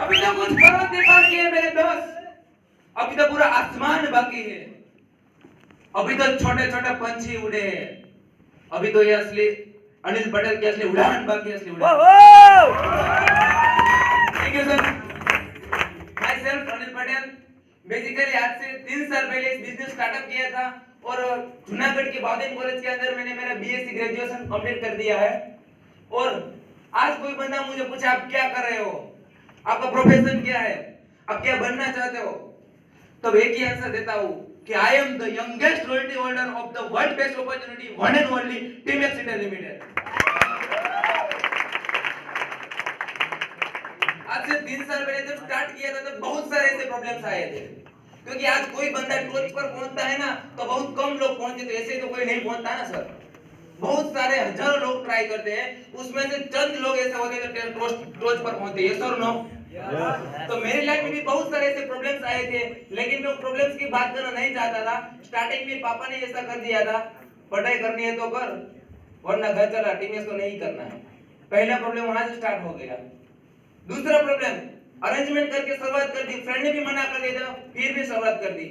अभी तो कुछ पर्वत नहीं पार किए मेरे दोस्त, अभी तो पूरा आसमान बाकी है, अभी तो छोटे छोटे पंछी उड़े हैं, अभी तो ये असली अनिल पटेल की असली उड़ान बाकी है, असली उड़ान। Thank you sir. My self Anil Patel, basically आज से 3 साल पहले इस बिजनेस स्टार्टअप किया था और जूनागढ़ के बाउदेन कॉलेज के अंदर मैंने मेरा बीएससी ग्रेजुएशन कंप्लीट कर दिया है। और आज कोई बंदा मुझे पूछे आप क्या कर रहे हो, आपका प्रोफेशन क्या है, आप क्या बनना चाहते हो, तब एक ही आंसर देता हूं कि I am the youngest royalty holder of the world best opportunity one and only TeamX India limited. आज से 3 साल पहले जब स्टार्ट किया था तो बहुत सारे ऐसे प्रॉब्लम्स आए थे, क्योंकि आज कोई बंदा टॉप पर पहुंचता है ना तो बहुत कम लोग पहुंचते, तो ऐसे तो कोई नहीं पहुंचता ना सर। बहुत सारे हजारों लोग ट्राई करते हैं, उसमें से चंद लोग ऐसे होते हैं जो टॉप पर पहुंचते हैं, यस और नो? तो मेरी लाइफ में भी बहुत सारे ऐसे प्रॉब्लम्स आए थे, लेकिन मैं प्रॉब्लम्स की बात करना नहीं चाहता था। स्टार्टिंग में पापा ने ऐसा कर दिया था, पढ़ाई करनी है तो कर, वरना घर चला, टीमएस तो नहीं करना है। पहला प्रॉब्लम वहां से स्टार्ट हो गया। दूसरा प्रॉब्लम, अरेंजमेंट करके शुरुआत कर दी, फ्रेंड ने भी मना कर दिया था फिर भी शुरुआत कर दी,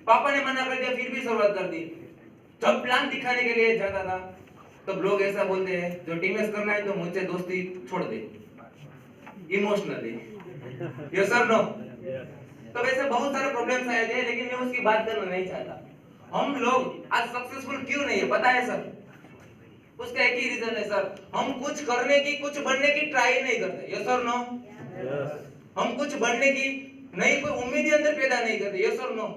पापा ने मना कर दिया फिर भी शुरुआत कर दी। जब प्लान दिखाने के लिए जाता था तब लोग ऐसा बोलते हैं जो टीमएस करना है तो मुझसे दोस्ती छोड़ दे, इमोशनली, यस और नो? तो वैसे बहुत सारे प्रॉब्लम्स आए थे, लेकिन मैं उसकी बात करना नहीं चाहता। हम लोग आज सक्सेसफुल क्यों नहीं है पता है सर? उसका एक ही रीजन है सर, हम कुछ करने की, कुछ बनने की ट्राई नहीं करते, यस और नो? हम कुछ बनने की नहीं, कोई उम्मीद ही अंदर पैदा नहीं करते, यस और नो?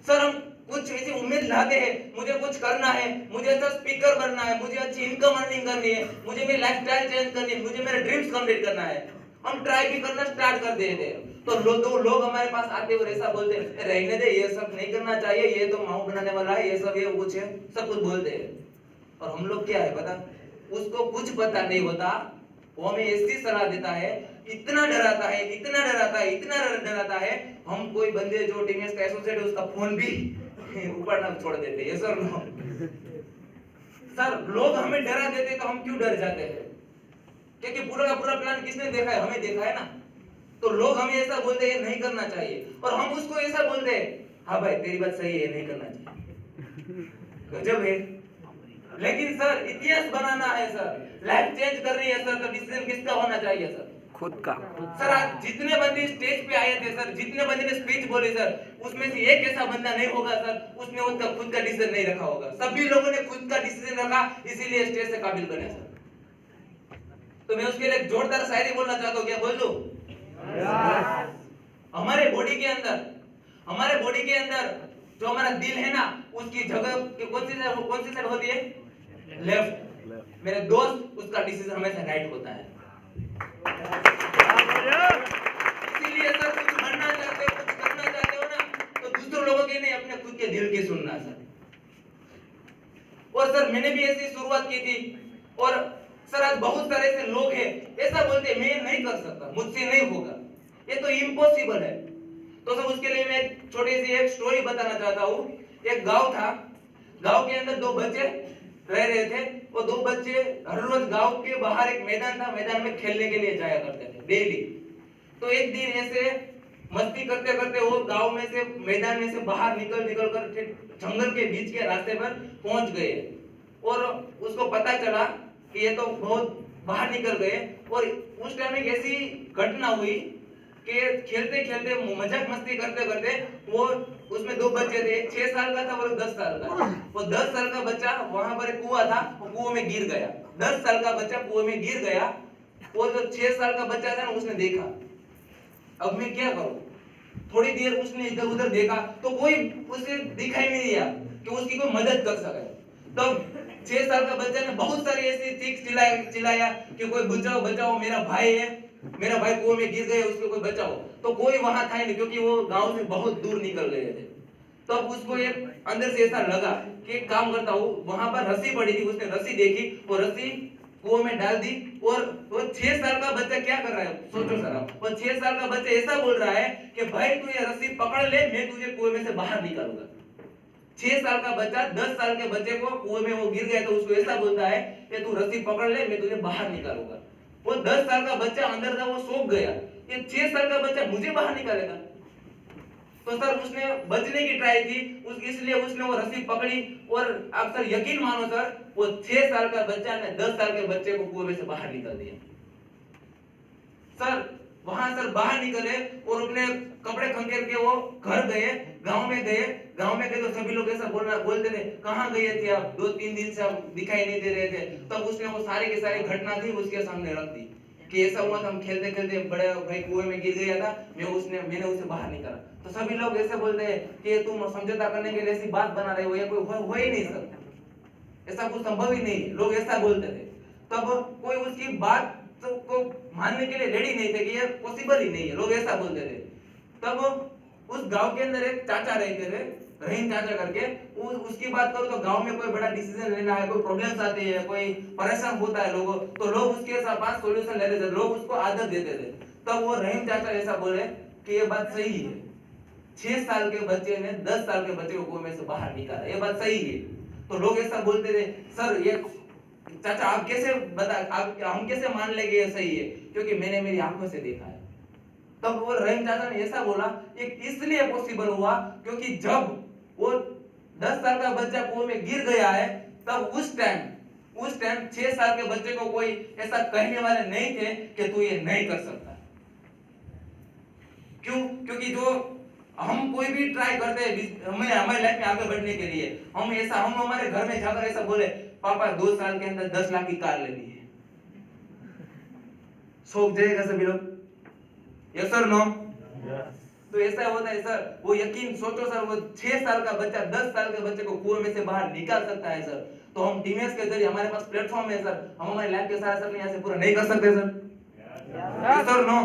सर हम कुछ ऐसी उम्मीद लाते हैं, मुझे कुछ करना है, मुझे अच्छा स्पीकर बनना है, मुझे अच्छी इनकम अर्निंग करनी है, मुझे मेरी लाइफस्टाइल चेंज करनी है, मुझे मेरे ड्रीम्स कंप्लीट करना है। हम ट्राई भी करना स्टार्ट कर देते हैं, तो लोग हमारे पास आते और ऐसा बोलते हैं रहने दे, ये सब नहीं करना चाहिए, ये तो माहौल बनाने वाला है, ये सब ये कुछ है, सब कुछ बोलते हैं। और हम लोग क्या है पता, उसको कुछ पता नहीं होता, वो हमें ऐसी सलाह देता है, इतना डराता है, इतना डराता है, इतना डराता है, हम कोई बंदे जो टीमएस का एसोसिएट है उसका फोन भी ऊपर ना छोड़ देते हैं, सर नो? सर लोग हमें डरा देते तो हम क्यों डर जाते हैं? क्योंकि पूरा का पूरा प्लान किसने देखा है? हमें देखा है ना। तो लोग हमें ऐसा बोलते हैं नहीं करना चाहिए, और हम उसको ऐसा बोलते हैं हाँ भाई तेरी बात सही है, नहीं करना चाहिए, गजब है। लेकिन सर इतिहास बनाना है सर, लाइफ चेंज करनी है सर, तो डिसीजन किसका होना चाहिए सर? खुद का। सर आज जितने बंदे स्टेज पे आए थे सर, जितने बंदे ने स्पीच बोली सर, उसमें से एक ऐसा बंदा नहीं होगा सर उसने उनका खुद का डिसीजन नहीं रखा होगा। सभी लोगों ने खुद का डिसीजन रखा, इसीलिए स्टेज से काबिल बने सर। तो मैं उसके लिए जोरदार शायरी बोलना चाहता हूँ, क्या बोल दूं? हमारे बॉडी के अंदर जो हमारा दिल है ना, उसकी जगह कौन सी साइड होती है? लेफ्ट। मेरे दोस्त उसका डिसीजन हमेशा राइट होता है। इसीलिए सर कुछ बनना चाहते हो, कुछ करना चाहते हो ना, तो दूसरों लोगों के नहीं, अपने खुद के दिल की सुनना सर। और सर मैंने भी ऐसी शुरुआत की थी, और सर आज बहुत सारे ऐसे लोग हैं ऐसा बोलते हैं मैं नहीं कर सकता, मुझसे नहीं होगा, ये तो इम्पॉसिबल है। तो सर उसके लिए मैं छोटी सी एक स्टोरी बताना चाहता हूँ। एक गांव था, गांव के अंदर 2 बच्चे रह रहे थे, वो 2 बच्चे हर रोज गांव के बाहर एक मैदान था, मैदान में खेलने के लिए जाया करते थे डेली। तो एक दिन ऐसे मस्ती करते करते वो गांव में से, मैदान में से बाहर निकल कर जंगल के बीच के रास्ते पर पहुंच गए, और उसको पता चला कि ये तो बहुत बाहर निकल गए। और उस टाइम एक ऐसी घटना हुई कि खेलते खेलते मजाक मस्ती करते करते वो, उसमें 2 बच्चे थे, 6 साल का था और 10 साल का। वो 10 साल का बच्चा, वहां पर एक कुआं था, वो कुएं में गिर गया। 10 साल का बच्चा कुएं में गिर गया। वो जो 6 साल का बच्चा था ना, उसने देखा अब मैं क्या करूं। थोड़ी देर उसने इधर उधर देखा तो कोई उसे दिखाई नहीं दिया कि उसकी कोई मदद कर सके। तब 6 साल का बच्चा ने बहुत सारी ऐसी चीख चिल्लाया कि कोई बचाओ बचाओ, मेरा भाई है, मेरा भाई कुएं में गिर गया, उसको कोई बचाओ। तो कोई वहां था नहीं, क्योंकि वो गांव से बहुत दूर निकल गए थे। तब उसको एक अंदर से ऐसा लगा कि एक काम करता हूँ, वहां पर रस्सी पड़ी थी, उसने रस्सी देखी, वो रस्सी कुएं में डाल दी। और वो 6 साल का बच्चा क्या कर रहा है सोचो सर आप, वो 6 साल का बच्चा ऐसा बोल रहा है कि भाई तू ये रस्सी पकड़ ले, मैं तुझे कुएं में से बाहर निकालूंगा। 6 साल का बच्चा 10 साल के बच्चे को कुएं में वो गिर गया तो उसको ऐसा बोलता है कि तू रस्सी पकड़ ले, मैं तुझे बाहर निकालूंगा। वो 10 साल का बच्चा अंदर था, वो सूख गया, ये 6 साल का बच्चा मुझे बाहर निकालेगा? तो सर उसने बचने की ट्राई की, इसलिए उसने वो रस्सी पकड़ी, और आप सर यकीन मानो सर, वो 6 साल का बच्चा ने 10 साल के बच्चे को कुएं से बाहर निकाल दिया। सर वहां सर बाहर निकले और अपने कपड़े खंखेर के वो घर गए, गांव में गए। गांव में गए तो सभी लोग ऐसा बोलते थे, कहाँ गए थे आप, 2-3 दिन से आप दिखाई नहीं दे रहे थे। तब उसने वो सारी की सारी घटना थी उसके सामने रख दी कि ऐसा हुआ था, हम खेलते खेलते बड़े भाई कुएं में गिर गया था, मैंने उसे बाहर निकाला। तो सभी लोग ऐसे बोलते हैं कि तुम समझौता करने के लिए ऐसी बात बना रहे हो, या कोई हो ही नहीं सकता, ऐसा कुछ संभव ही नहीं, लोग ऐसा बोलते थे। तब कोई उसकी बात को मानने के लिए रेडी नहीं थे कि ये पॉसिबल ही नहीं है, लोग ऐसा बोलते थे। तब उस गांव के अंदर एक चाचा रहते थे, रहीम चाचा करके, उसकी बात करो तो गांव में कोई बड़ा डिसीजन लेना है, कोई प्रॉब्लम्स आती है, कोई परेशान होता है लोगों, तो लोग उसके पास सॉल्यूशन लेते थे, लोग उसको आदत देते थे। तब वो रहीम चाचा ऐसा बोले कि ये बात सही है, 6 साल के बच्चे ने 10 साल के बच्चे को कुएं से बाहर निकाला, ये बात सही है। तो लोग ऐसा बोलते थे, सर ये चाचा आप कैसे हम कैसे मान लेंगे ये सही है, क्योंकि मैंने मेरी आंखों से देखा है। तब वो रहीम चाचा ने ऐसा बोला, ये इसलिए पॉसिबल हुआ क्योंकि जब वो 10 साल का बच्चा कुएं में गिर गया है, तब उस टाइम 6 साल के बच्चे को कोई ऐसा कहने वाले नहीं थे कि तू ये नहीं कर सकता। क्यों? क्योंकि जो हम कोई भी ट्राई करते हैं हमें हमारी लाइफ में आगे बढ़ने के लिए, हम हमारे घर में जाकर ऐसा बोले, पापा 2 साल के अंदर 10 लाख की कार लेनी है, सोच जाएगा सभी लोग, यस और नो? तो ऐसा होता है सर, वो यकीन सोचो सर, वो 6 साल का बच्चा 10 साल के बच्चे को कुएं में से बाहर निकाल सकता है सर। तो हम टीमएस के जरिए, हमारे पास प्लेटफॉर्म है सर, हम हमारी लाइफ के सारे सपने यहाँ से पूरा नहीं कर सकते सर, यस और नो?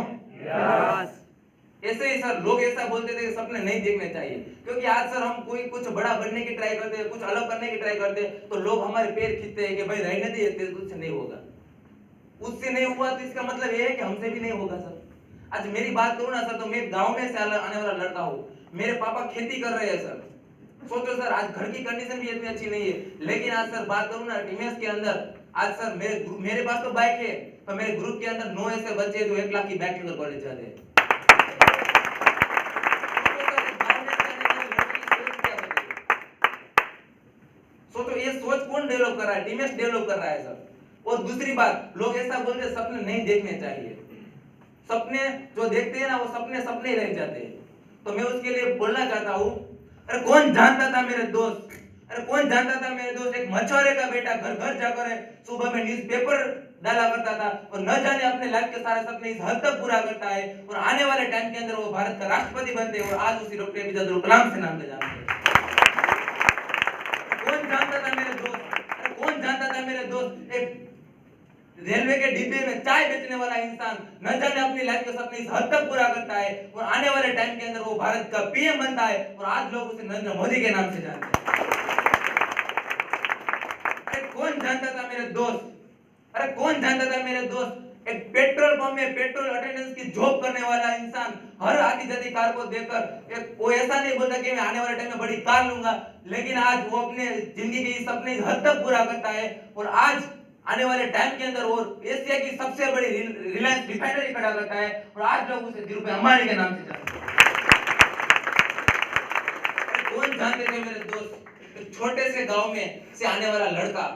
ऐसे ही सर लोग ऐसा बोलते थे कि सपने नहीं देखने चाहिए, क्योंकि आज सर हम कोई कुछ बड़ा बनने की ट्राई करते हैं, कुछ अलग करने की ट्राई करते हैं, तो लोग हमारे पैर खींचते हैं कि भाई रहने दे, कुछ नहीं होगा। उससे नहीं हुआ तो इसका मतलब ये है कि हमसे भी नहीं होगा सर। आज मेरी बात करूं ना सर, तो मैं गांव में से आने वाला लड़का हूं, मेरे पापा खेती कर रहे हैं सर। सोचो सर, आज घर की कंडीशन भी इतनी अच्छी नहीं है, लेकिन आज सर बात करूं ना टीमएस के अंदर, आज सर मेरे पास तो बाइक है, तो मेरे ग्रुप के अंदर 9 ऐसे बच्चे जो 1 लाख की बाइक लेकर कॉलेज जाते हैं। सोचो ये सोच कौन डेवलप कर रहा है? टीमएस डेवलप कर रहा है सर। और दूसरी बात, लोग ऐसा बोलते हैं सपने नहीं देखने चाहिए, सपने जो देखते हैं ना वो सपने ही रह जाते हैं। तो मैं उसके लिए बोलना चाहता हूँ, अरे कौन जानता था मेरे दोस्त, एक मछुआरे का बेटा घर घर जाकर सुबह में न्यूज़पेपर डाला करता था, और न जाने अपने लाइफ के सारे सपने इस हद तक पूरा करता है, और आने वाले टाइम के अंदर वो भारत का राष्ट्रपति बनते हैं, और आज उसी डॉक्टर APJ अब्दुल कलाम से नाम ले जाते हैं। कौन जानता था मेरे दोस्त, एक रेलवे के डिब्बे में चाय बेचने वाला इंसान न जाने अपनी लाइफ के सपने इस हद तक पूरा करता है, और आने वाले टाइम के अंदर वो भारत का PM बनता है, और आज लोग उसे नरेंद्र मोदी के नाम से जानते हैं। अरे कौन जानता था मेरे दोस्त, एक पेट्रोल पंप में पेट्रोल अटेंडेंस की जॉब करने वाला इंसान हर आती जाती कार को देखकर वो ऐसा नहीं बोलता कि मैं आने वाले टाइम में बड़ी कार लूंगा, लेकिन आज वो अपने जिंदगी के सपने इस हद तक पूरा करता है, और आज आने वाले टाइम के अंदर वो एशिया की सबसे बड़ी रिलायंस रिफाइनरी खड़ा करता है, और आज लोग उसे धीरूभाई अंबानी के नाम से जानते हैं। कौन जानते थे मेरे दोस्त, एक छोटे से गांव में से आने वाला लड़का,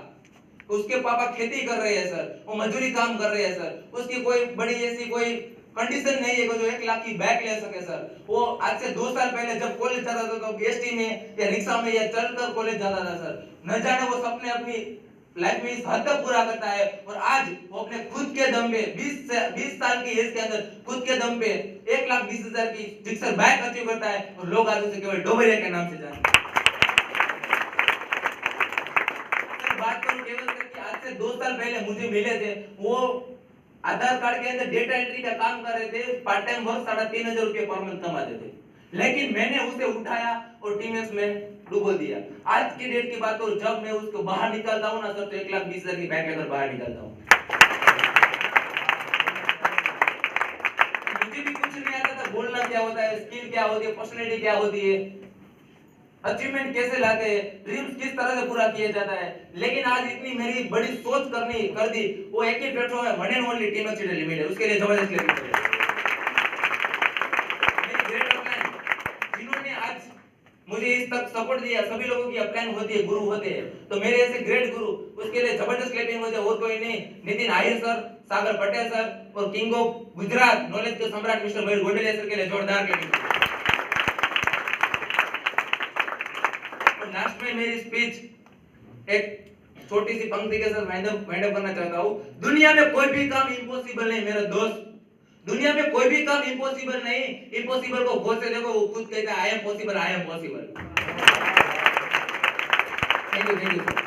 उसके पापा खेती कर रहे हैं सर, वो मजदूरी काम कर रहे हैं सर, उसकी कोई बड़ी ऐसी कोई कंडीशन नहीं है कि जो 1 लाख की बैग ले सके सर। वो आज से 2 साल पहले जब कॉलेज जाता था तो BST में या रिक्शा में या चलकर कॉलेज जाता था सर। न जाने वो सपने अपनी लाइफ में इस हद तक पूरा करता है, और आज वो अपने खुद के दम पे 20 साल की एज के अंदर खुद के दम पे 1,20,000 की जिक्सर बैग अचीव करता है, और लोग आज उसे केवल डोबरिया के नाम से जानते हैं। बात करूं केवल कि आज से 2 साल पहले मुझे मिले थे, वो आधार कार्ड के अंदर डेटा एंट्री का काम कर रहे थे, पार्ट टाइम वर्क 3,500 रुपए पर मंथ कमाते थे, लेकिन मैंने उसे उठाया और टीमएस में डुबो दिया। आज की डेट की बात करूं, जब मैं उसको बाहर निकालता हूं ना सर, तो 1,20,000 की बैग लेकर बाहर निकलता हूं। मुझे भी कुछ नहीं आता था, बोलना क्या होता है, स्किल क्या होती है, पर्सनैलिटी क्या होती है। अचीवमेंट कैसे लाते हैं, ड्रीम्स किस तरह से पूरा किया जाता है। लेकिन आज इतनी मेरी बड़ी सोच कर दी, वो एक ही प्लेटफॉर्म है, one and only team x India limited, उसके लिए जबरदस्त क्लैपिंग करें। मेरी ग्रेट अपलाइन जिन्होंने आज मुझे इस तक सपोर्ट दिया, सभी लोगों की अपलाइन होती है, गुरु होते हैं, तो मेरे ऐसे ग्रेट गुरु, उसके लिए जबरदस्त क्लैपिंग हो जाए। और कोई नहीं, नितिन आहिर सर, सागर पटेल सर और किंग ऑफ गुजरात, नॉलेज के सम्राट मिस्टर मयूर गोंडलिया सर के लिए जोरदार क्लैपिंग। लास्ट में मेरी स्पीच एक छोटी सी पंक्ति के साथ वाइंड अप करना चाहता हूँ। दुनिया में कोई भी काम इम्पॉसिबल नहीं मेरे दोस्त, दुनिया में कोई भी काम इम्पॉसिबल नहीं। इम्पॉसिबल को गौर से देखो, वो खुद कहता है I am possible, I am possible. Thank you sir.